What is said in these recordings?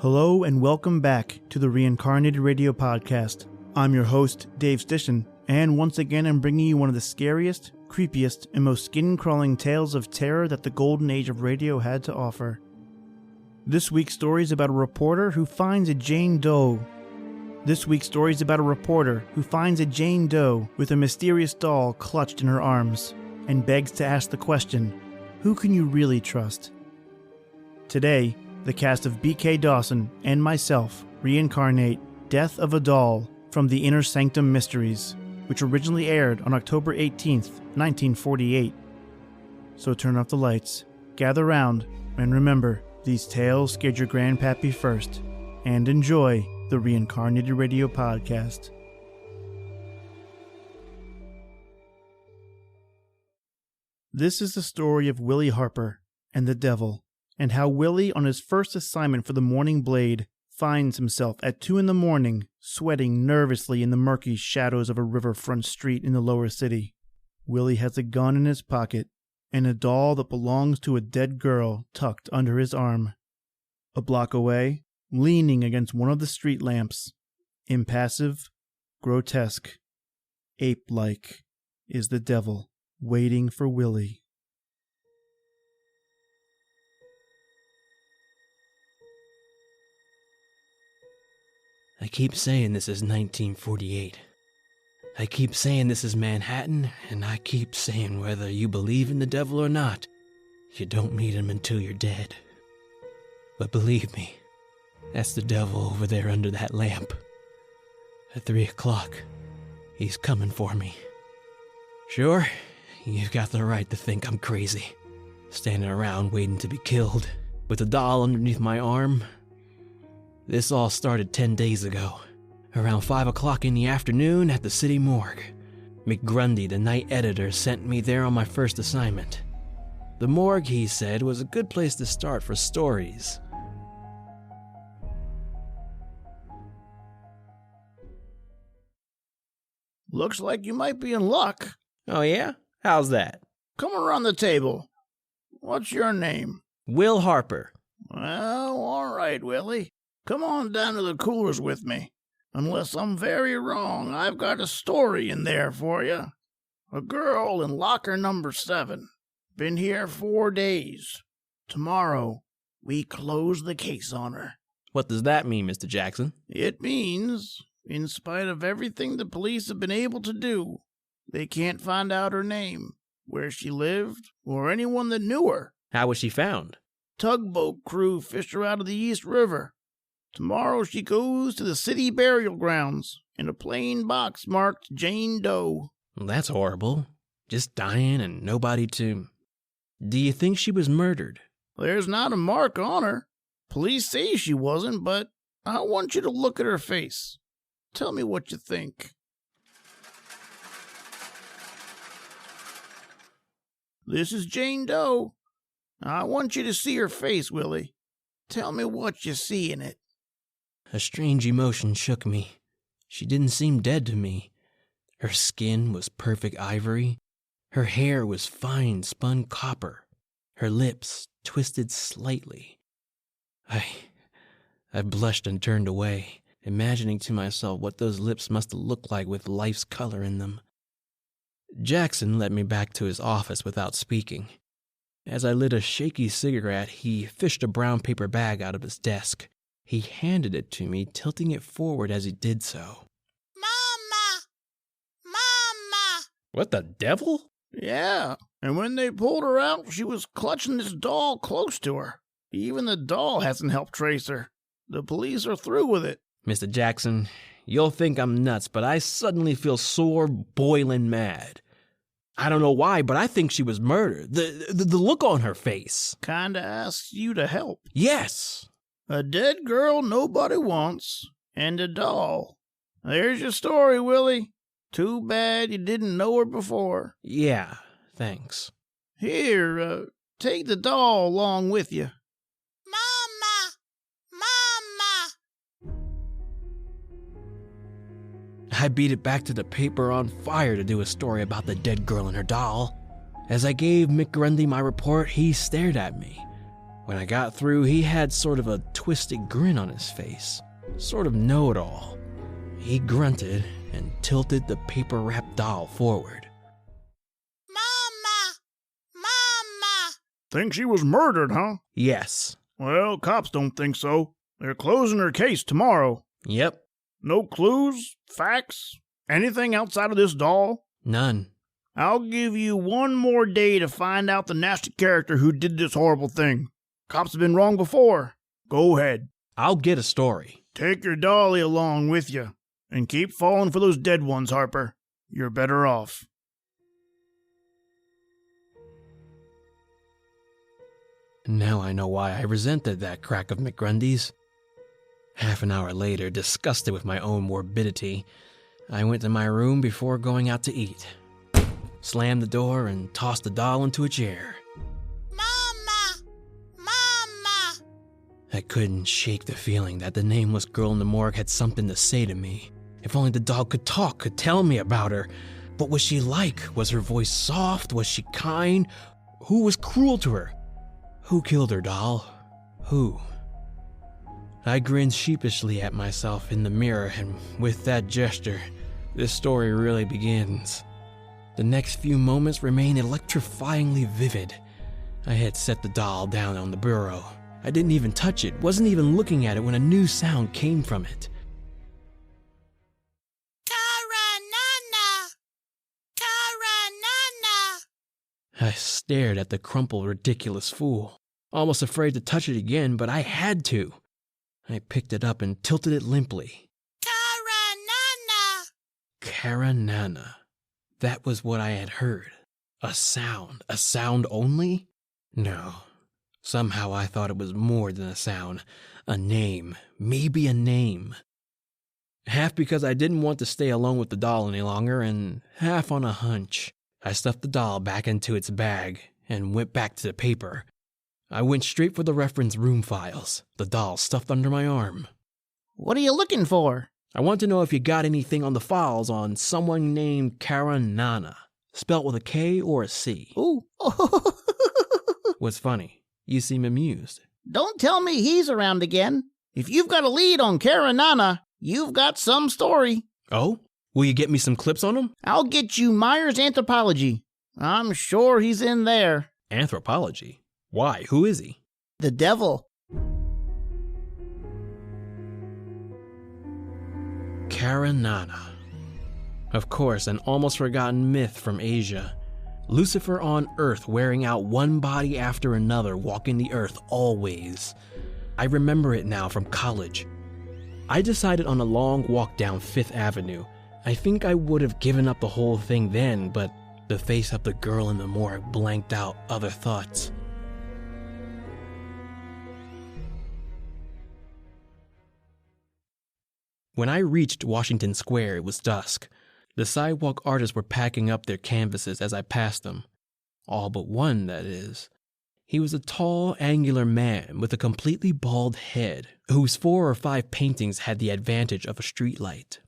Hello and welcome back to the Reincarnated Radio Podcast. I'm your host, Dave Stishan, and once again I'm bringing you one of the scariest, creepiest, and most skin-crawling tales of terror that the golden age of radio had to offer. This week's story is about a reporter who finds a Jane Doe. With a mysterious doll clutched in her arms, and begs to ask the question, who can you really trust? Today, the cast of B.K. Dawson and myself reincarnate Death of a Doll from the Inner Sanctum Mysteries, which originally aired on October 18th, 1948. So turn off the lights, gather round, and remember, these tales scared your grandpappy first, and enjoy the Reincarnated Radio Podcast. This is the story of Willie Harper and the devil, and how Willie, on his first assignment for the Morning Blade, finds himself at 2 a.m, sweating nervously in the murky shadows of a riverfront street in the lower city. Willie has a gun in his pocket, and a doll that belongs to a dead girl tucked under his arm. A block away, leaning against one of the street lamps, impassive, grotesque, ape-like, is the devil, waiting for Willie. I keep saying this is 1948. I keep saying this is Manhattan, and I keep saying whether you believe in the devil or not, you don't meet him until you're dead. But believe me, that's the devil over there under that lamp. At 3 o'clock, he's coming for me. Sure, you've got the right to think I'm crazy, standing around waiting to be killed, with a doll underneath my arm. This all started 10 days ago, around 5 o'clock in the afternoon at the city morgue. McGrundy, the night editor, sent me there on my first assignment. The morgue, he said, was a good place to start for stories. Looks like you might be in luck. Oh yeah? How's that? Come around the table. What's your name? Will Harper. Well, all right, Willie. Come on down to the coolers with me. Unless I'm very wrong, I've got a story in there for you. A girl in locker number 7. Been here 4 days. Tomorrow, we close the case on her. What does that mean, Mr. Jackson? It means, in spite of everything the police have been able to do, they can't find out her name, where she lived, or anyone that knew her. How was she found? Tugboat crew fished her out of the East River. Tomorrow she goes to the city burial grounds in a plain box marked Jane Doe. Well, that's horrible. Just dying and nobody to... Do you think she was murdered? There's not a mark on her. Police say she wasn't, but I want you to look at her face. Tell me what you think. This is Jane Doe. I want you to see her face, Willie. Tell me what you see in it. A strange emotion shook me. She didn't seem dead to me. Her skin was perfect ivory. Her hair was fine spun copper. Her lips twisted slightly. I blushed and turned away, imagining to myself what those lips must have looked like with life's color in them. Jackson led me back to his office without speaking. As I lit a shaky cigarette, he fished a brown paper bag out of his desk. He handed it to me, tilting it forward as he did so. Mama! Mama! What the devil? Yeah, and when they pulled her out, she was clutching this doll close to her. Even the doll hasn't helped trace her. The police are through with it. Mr. Jackson, you'll think I'm nuts, but I suddenly feel sore, boiling mad. I don't know why, but I think she was murdered. The look on her face. Kinda asks you to help. Yes. A dead girl nobody wants, and a doll. There's your story, Willie. Too bad you didn't know her before. Yeah, thanks. Here, take the doll along with you. I beat it back to the paper on fire to do a story about the dead girl and her doll. As I gave McGrundy my report, he stared at me. When I got through, he had sort of a twisted grin on his face, sort of know-it-all. He grunted and tilted the paper-wrapped doll forward. Mama! Mama! Think she was murdered, huh? Yes. Well, cops don't think so. They're closing her case tomorrow. Yep. No clues? Facts? Anything outside of this doll? None. I'll give you one more day to find out the nasty character who did this horrible thing. Cops have been wrong before. Go ahead. I'll get a story. Take your dolly along with you. And keep falling for those dead ones, Harper. You're better off. Now I know why I resented that crack of McGrundy's. Half an hour later, disgusted with my own morbidity, I went to my room before going out to eat. Slammed the door and tossed the doll into a chair. Mama! Mama! I couldn't shake the feeling that the nameless girl in the morgue had something to say to me. If only the doll could talk, could tell me about her. What was she like? Was her voice soft? Was she kind? Who was cruel to her? Who killed her, doll? Who? I grinned sheepishly at myself in the mirror, and with that gesture, this story really begins. The next few moments remain electrifyingly vivid. I had set the doll down on the bureau. I didn't even touch it, wasn't even looking at it when a new sound came from it. I stared at the crumpled, ridiculous fool, almost afraid to touch it again, but I had to. I picked it up and tilted it limply. Karanana. That was what I had heard. A sound only? No. Somehow I thought it was more than a sound. A name. Maybe a name. Half because I didn't want to stay alone with the doll any longer, and half on a hunch. I stuffed the doll back into its bag and went back to the paper. I went straight for the reference room files, the doll stuffed under my arm. What are you looking for? I want to know if you got anything on the files on someone named Karanana, spelt with a K or a C. Ooh. What's funny? You seem amused. Don't tell me he's around again. If you've got a lead on Karanana, you've got some story. Oh? Will you get me some clips on him? I'll get you Myers Anthropology. I'm sure he's in there. Anthropology? Why? Who is he? The devil. Karanana. Of course, an almost forgotten myth from Asia. Lucifer on Earth wearing out one body after another, walking the earth always. I remember it now from college. I decided on a long walk down 5th Avenue. I think I would have given up the whole thing then, but the face of the girl in the morgue blanked out other thoughts. When I reached Washington Square, it was dusk. The sidewalk artists were packing up their canvases as I passed them. All but one, that is. He was a tall, angular man with a completely bald head, whose 4 or 5 paintings had the advantage of a streetlight.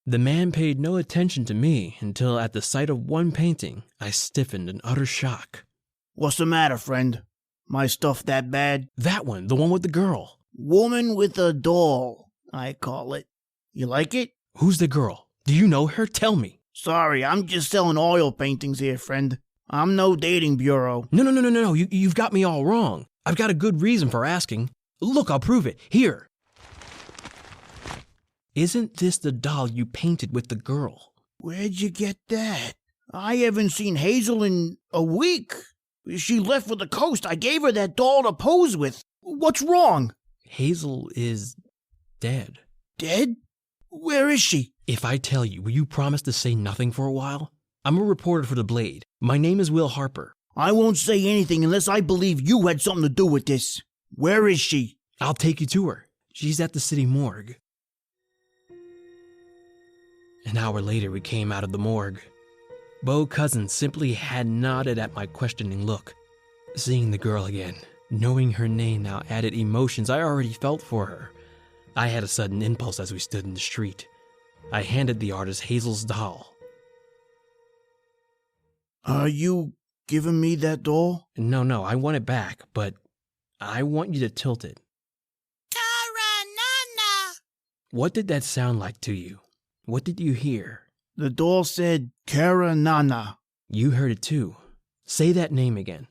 The man paid no attention to me until at the sight of one painting, I stiffened in utter shock. What's the matter, friend? My stuff that bad? That one, the one with the girl. Woman with a doll, I call it. You like it? Who's the girl? Do you know her? Tell me. Sorry, I'm just selling oil paintings here, friend. I'm no dating bureau. No. You've got me all wrong. I've got a good reason for asking. Look, I'll prove it. Here. Isn't this the doll you painted with the girl? Where'd you get that? I haven't seen Hazel in a week. She left for the coast. I gave her that doll to pose with. What's wrong? Hazel is dead. Dead? Where is she? If I tell you, will you promise to say nothing for a while? I'm a reporter for The Blade. My name is Will Harper. I won't say anything unless I believe you had something to do with this. Where is she? I'll take you to her. She's at the city morgue. An hour later, we came out of the morgue. Beau Cousins simply had nodded at my questioning look. Seeing the girl again, knowing her name now added emotions I already felt for her. I had a sudden impulse as we stood in the street. I handed the artist Hazel's doll. Are you giving me that doll? No, I want it back, but I want you to tilt it. Karanana. What did that sound like to you? What did you hear? The doll said, Karanana. You heard it too. Say that name again.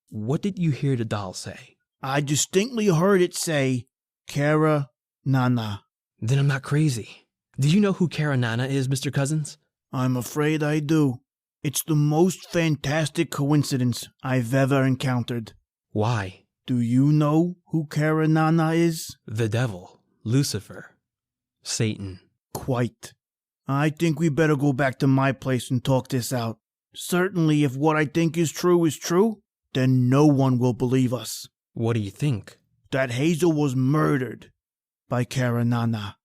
What did you hear the doll say? I distinctly heard it say, Karanana. Then I'm not crazy. Do you know who Karanana is, Mr. Cousins? I'm afraid I do. It's the most fantastic coincidence I've ever encountered. Why? Do you know who Karanana is? The devil. Lucifer. Satan. Quite. I think we better go back to my place and talk this out. Certainly, if what I think is true, then no one will believe us. What do you think? That Hazel was murdered by Karanana.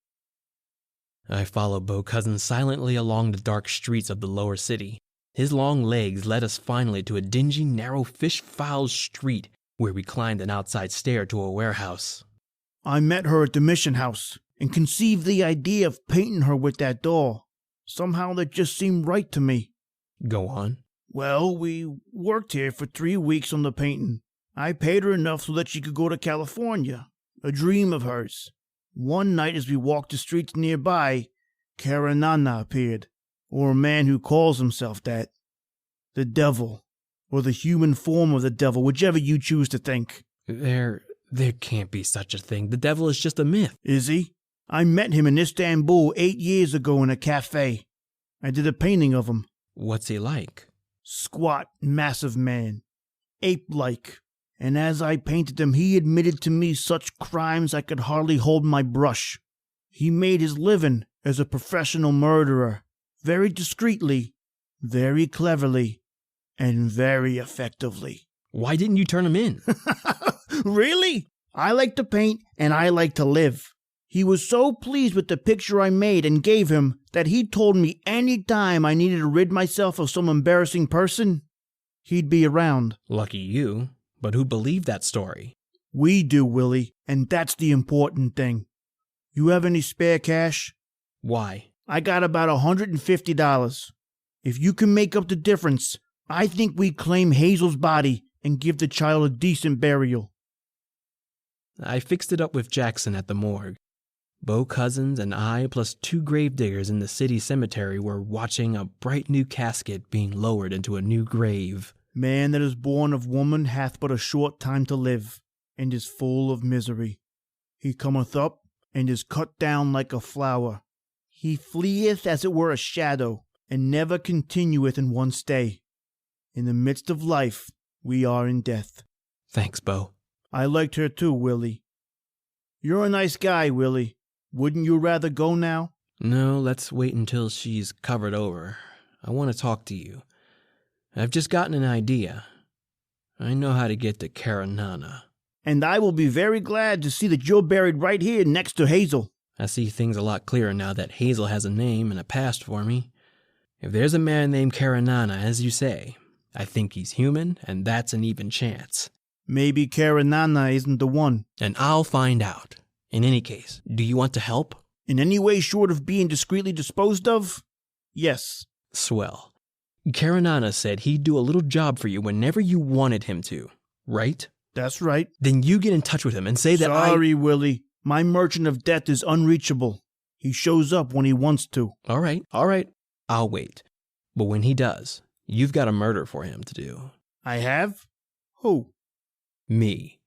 I followed Beau Cousins silently along the dark streets of the lower city. His long legs led us finally to a dingy, narrow, fish-fouled street where we climbed an outside stair to a warehouse. I met her at the mission house and conceived the idea of painting her with that doll. Somehow that just seemed right to me. Go on. Well, we worked here for 3 weeks on the painting. I paid her enough so that she could go to California, a dream of hers. One night as we walked the streets nearby, Karanana appeared, or a man who calls himself that. The devil, or the human form of the devil, whichever you choose to think. There can't be such a thing. The devil is just a myth. Is he? I met him in Istanbul 8 years ago in a cafe. I did a painting of him. What's he like? Squat, massive man. Ape-like. And as I painted him, he admitted to me such crimes I could hardly hold my brush. He made his living as a professional murderer, very discreetly, very cleverly, and very effectively. Why didn't you turn him in? Really? I like to paint and I like to live. He was so pleased with the picture I made and gave him that he told me any time I needed to rid myself of some embarrassing person, he'd be around. Lucky you. But who believed that story? We do, Willie, and that's the important thing. You have any spare cash? Why? I got about $150. If you can make up the difference, I think we claim Hazel's body and give the child a decent burial. I fixed it up with Jackson at the morgue. Beau Cousins and I, plus 2 gravediggers in the city cemetery, were watching a bright new casket being lowered into a new grave. Man that is born of woman hath but a short time to live, and is full of misery. He cometh up, and is cut down like a flower. He fleeth as it were a shadow, and never continueth in one stay. In the midst of life, we are in death. Thanks, Beau. I liked her too, Willie. You're a nice guy, Willie. Wouldn't you rather go now? No, let's wait until she's covered over. I want to talk to you. I've just gotten an idea. I know how to get to Karanana. And I will be very glad to see that you're buried right here next to Hazel. I see things a lot clearer now that Hazel has a name and a past for me. If there's a man named Karanana, as you say, I think he's human, and that's an even chance. Maybe Karanana isn't the one. And I'll find out. In any case, do you want to help? In any way short of being discreetly disposed of? Yes. Swell. Karanana said he'd do a little job for you whenever you wanted him to, right? That's right. Then you get in touch with him and say that Sorry, Willie. My merchant of death is unreachable. He shows up when he wants to. All right. I'll wait. But when he does, you've got a murder for him to do. I have? Who? Me.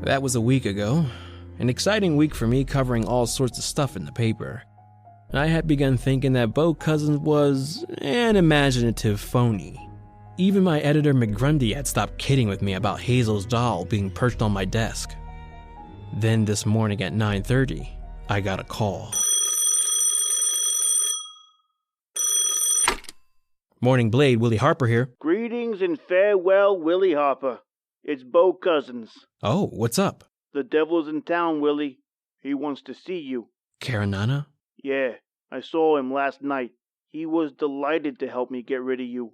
That was a week ago. An exciting week for me, covering all sorts of stuff in the paper. I had begun thinking that Beau Cousins was an imaginative phony. Even my editor McGrundy had stopped kidding with me about Hazel's doll being perched on my desk. Then this morning at 9:30, I got a call. Morning Blade, Willie Harper here. Greetings and farewell, Willie Harper. It's Beau Cousins. Oh, what's up? The devil's in town, Willie. He wants to see you. Karanana? Yeah, I saw him last night. He was delighted to help me get rid of you.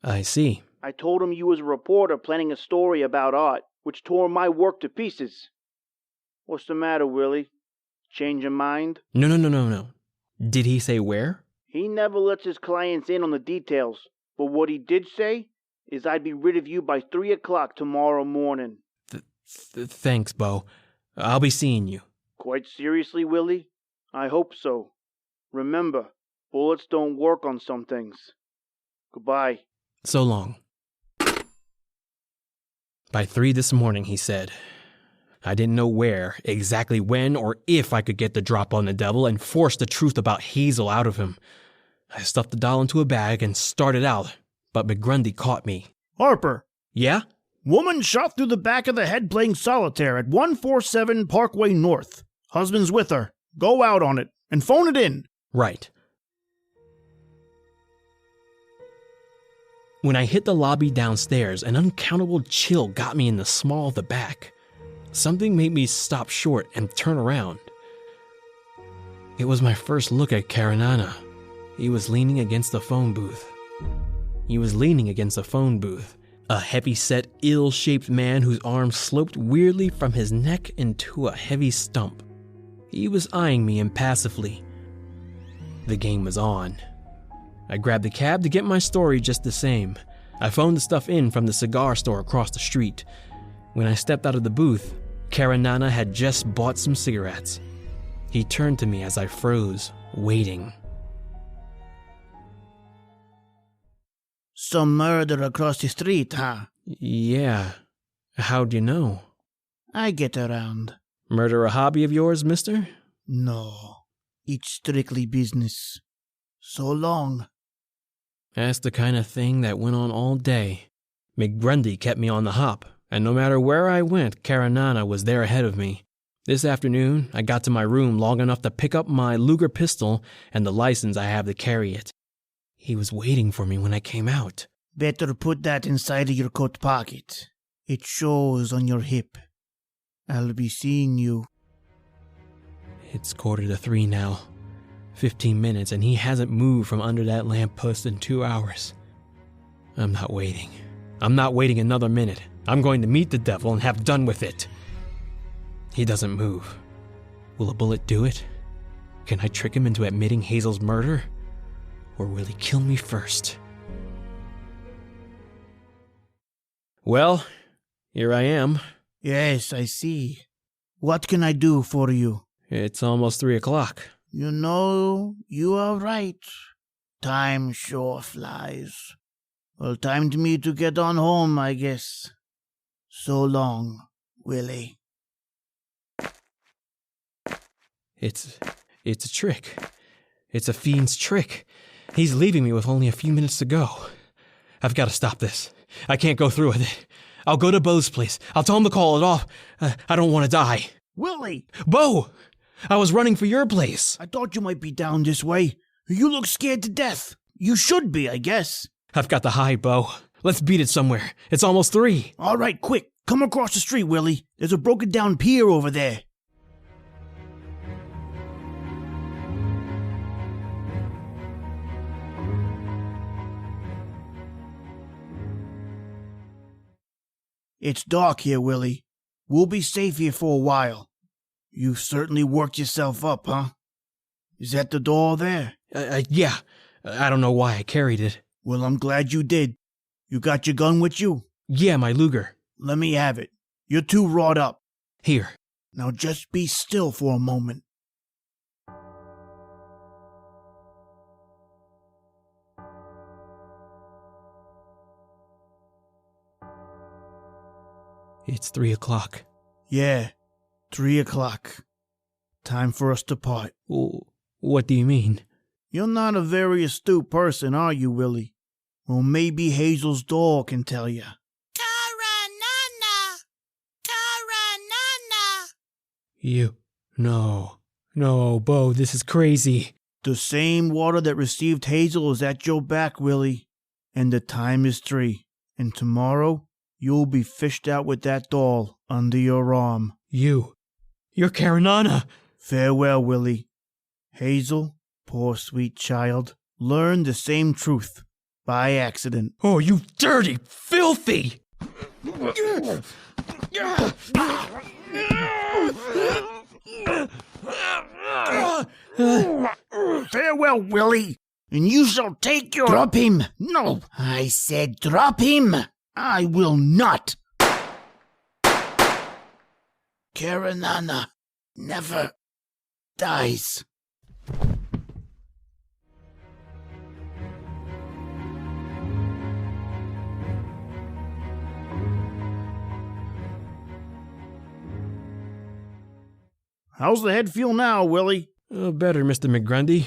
I see. I told him you was a reporter planning a story about art, which tore my work to pieces. What's the matter, Willie? Change your mind? No. Did he say where? He never lets his clients in on the details, but what he did say is I'd be rid of you by 3 o'clock tomorrow morning. Thanks, Beau. I'll be seeing you. Quite seriously, Willie? I hope so. Remember, bullets don't work on some things. Goodbye. So long. By 3 this morning, he said. I didn't know where, exactly when, or if I could get the drop on the devil and force the truth about Hazel out of him. I stuffed the doll into a bag and started out, but McGrundy caught me. Harper. Yeah? Woman shot through the back of the head playing solitaire at 147 Parkway North. Husband's with her. Go out on it and phone it in. Right. When I hit the lobby downstairs, an uncountable chill got me in the small of the back. Something made me stop short and turn around. It was my first look at Karanana. He was leaning against the phone booth. A heavy-set, ill-shaped man whose arms sloped weirdly from his neck into a heavy stump. He was eyeing me impassively. The game was on. I grabbed the cab to get my story just the same. I phoned the stuff in from the cigar store across the street. When I stepped out of the booth, Karanana had just bought some cigarettes. He turned to me as I froze, waiting. Some murder across the street, huh? Yeah. How'd you know? I get around. Murder a hobby of yours, mister? No. It's strictly business. So long. That's the kind of thing that went on all day. McGrundy kept me on the hop, and no matter where I went, Karanana was there ahead of me. This afternoon, I got to my room long enough to pick up my Luger pistol and the license I have to carry it. He was waiting for me when I came out. Better put that inside of your coat pocket. It shows on your hip. I'll be seeing you. It's 2:45 now. 15 minutes, and he hasn't moved from under that lamppost in 2 hours. I'm not waiting. I'm not waiting another minute. I'm going to meet the devil and have done with it. He doesn't move. Will a bullet do it? Can I trick him into admitting Hazel's murder? Or will he kill me first? Well, here I am. Yes, I see. What can I do for you? It's almost 3 o'clock. You know, you are right. Time sure flies. Well, time to me to get on home, I guess. So long, Willie. It's a trick. It's a fiend's trick. He's leaving me with only a few minutes to go. I've got to stop this. I can't go through with it. I'll go to Beau's place. I'll tell him to call it off. I don't want to die. Willie! Beau! I was running for your place. I thought you might be down this way. You look scared to death. You should be, I guess. I've got to hide, Beau. Let's beat it somewhere. It's almost 3. All right, quick. Come across the street, Willie. There's a broken down pier over there. It's dark here, Willie. We'll be safe here for a while. You've certainly worked yourself up, huh? Is that the door there? Yeah. I don't know why I carried it. Well, I'm glad you did. You got your gun with you? Yeah, my Luger. Let me have it. You're too wrought up. Here. Now just be still for a moment. It's 3 o'clock. Yeah, 3 o'clock. Time for us to part. What do you mean? You're not a very astute person, are you, Willie? Well, maybe Hazel's doll can tell you. Karanana! Karanana! You... No, Beau, this is crazy. The same water that received Hazel is at your back, Willie. And the time is 3. And tomorrow, you'll be fished out with that doll under your arm. You're Karanana. Farewell, Willie. Hazel, poor sweet child, learned the same truth by accident. Oh, you dirty, filthy! Farewell, Willie. and you shall take your... Drop him! No! I said drop him! I will not! Karanana never dies. How's the head feel now, Willie? Better, Mr. McGrundy.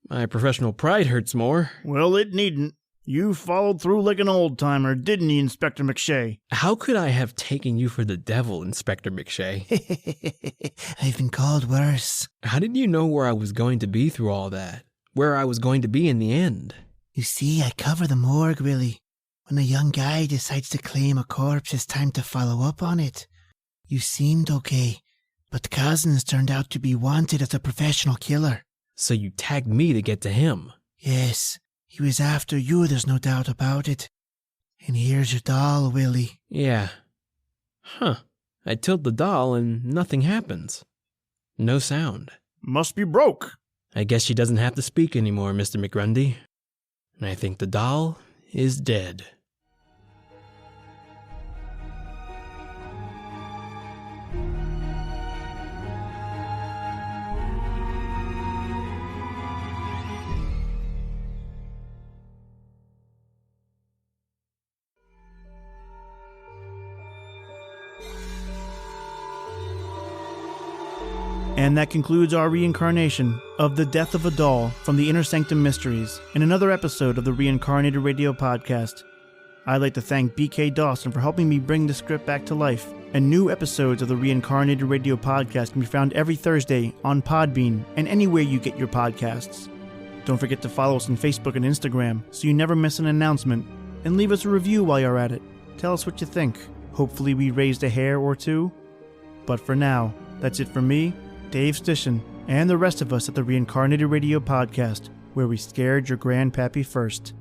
My professional pride hurts more. Well, it needn't. You followed through like an old-timer, didn't you, Inspector McShea? How could I have taken you for the devil, Inspector McShea? I've been called worse. How did you know where I was going to be through all that? Where I was going to be in the end? You see, I cover the morgue, Willie. When a young guy decides to claim a corpse, it's time to follow up on it. You seemed okay, but Cousins turned out to be wanted as a professional killer. So you tagged me to get to him? Yes, he was after you, there's no doubt about it. And here's your doll, Willie. Yeah. Huh. I tilt the doll and nothing happens. No sound. Must be broke. I guess she doesn't have to speak anymore, Mr. McGrundy. I think the doll is dead. And that concludes our reincarnation of The Death of a Doll from the Inner Sanctum Mysteries in another episode of the Reincarnated Radio Podcast. I'd like to thank BK Dawson for helping me bring the script back to life, and new episodes of the Reincarnated Radio Podcast can be found every Thursday on Podbean and anywhere you get your podcasts. Don't forget to follow us on Facebook and Instagram so you never miss an announcement, and leave us a review while you're at it. Tell us what you think. Hopefully we raised a hair or two. But for now, that's it from me, Dave Stishan, and the rest of us at the Reincarnated Radio Podcast, where we scared your grandpappy first.